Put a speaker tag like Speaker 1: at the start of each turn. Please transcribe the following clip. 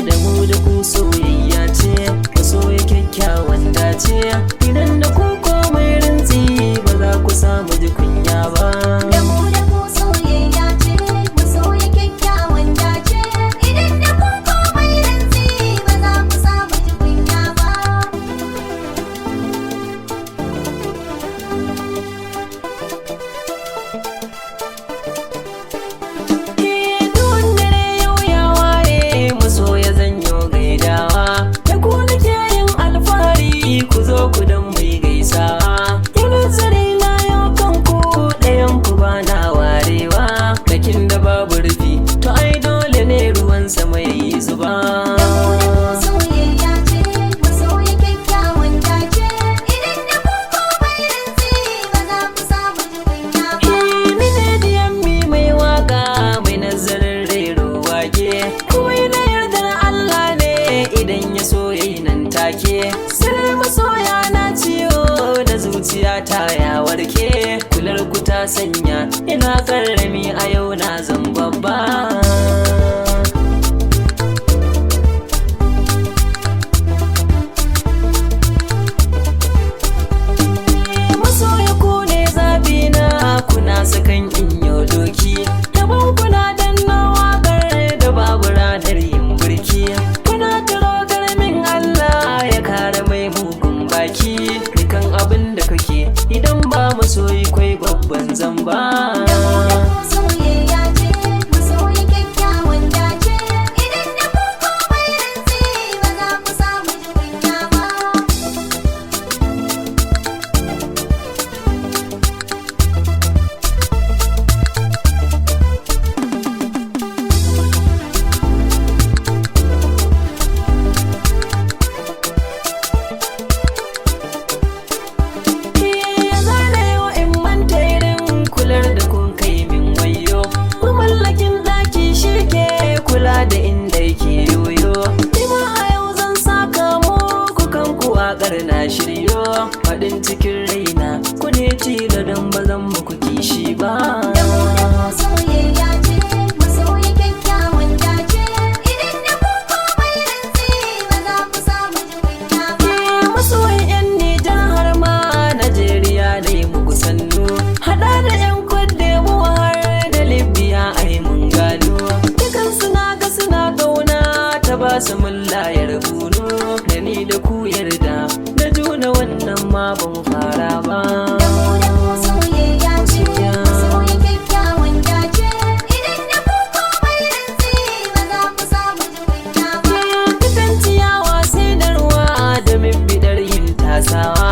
Speaker 1: Da mu da ku soyayya ce, masoya kyakkyawan dace. Idan da ku komai rintsi ba za ku samu ji kunya ba.
Speaker 2: Da mu da ku soyayya ce, masoya kyakkyawan dace. Idan da ku komai rintsi ba za ku samu ji kunya ba.
Speaker 1: Duhun dare yau ya waye, masoya zan yo gaidawa. Da ku nake yin alfahari, ku zo ku dan mai gaisawa. Yin zare na yau kanku, ɗayan ku ba na warewa. Kakin da babu rufi, to ai dole ne ruwan sama yayi zuba.
Speaker 2: Soyayya ce, masoya kyakkyawan dace. Idan da ku komai rintsi ba za ku samu ji kunya ba.
Speaker 1: Ni ne diyan mi mai waka, mai nazarin rero wake. Kawai na yardar Allah ne idan ya so yayi nan take. Sirrin masoya na ciwo da zuciyata ya warke. Kular ku ta sanya ina karrami a yau na zan babba. Masoya ku ne zabina, kuna sakan in yau doki. Yabon kuna danna waƙar da babu ranar yin birki. Kuna taro min Allah ya kare mai mugun baki. Dukan abin da kake idan ba masoyi kwai babban zamba.
Speaker 2: Soyayya ce, masoya kyakkyawan dace. Idan da ku komai rintsi ba za ku samu ji kunya ba.
Speaker 1: Ya zana yau in manta irin kular da kun kai min wayo. Mamallakin ɗaki shi ke kula da inda yake yoyo. Nima a yau zan saka muku kanku waƙar na shiryo. Faɗin cikin raina ku ne tilo don ba zan muku kishi ba.
Speaker 2: Soyayya ce, masoya kyakkyawan dace. Idan da ku komai rintsi ba za ku samu ji kunya ba.
Speaker 1: Masoyin 'yan Nijar har ma Najeriya ne muku sannu. Haɗa da 'yan Cote d'Ivoire da Libya ai mun gano. Dukan suna ga suna gauna ta ba su mun layar bunu. Da ni da ku yarda da juna wannan ma ban fara ba.
Speaker 2: Soyayya ce, masoya kyakkyawan dace. Idan da ku komai rintsi ba za ku samu ji kunya ba.
Speaker 1: Dukan ciyawa sai da ruwa da min bidar yin tasawa.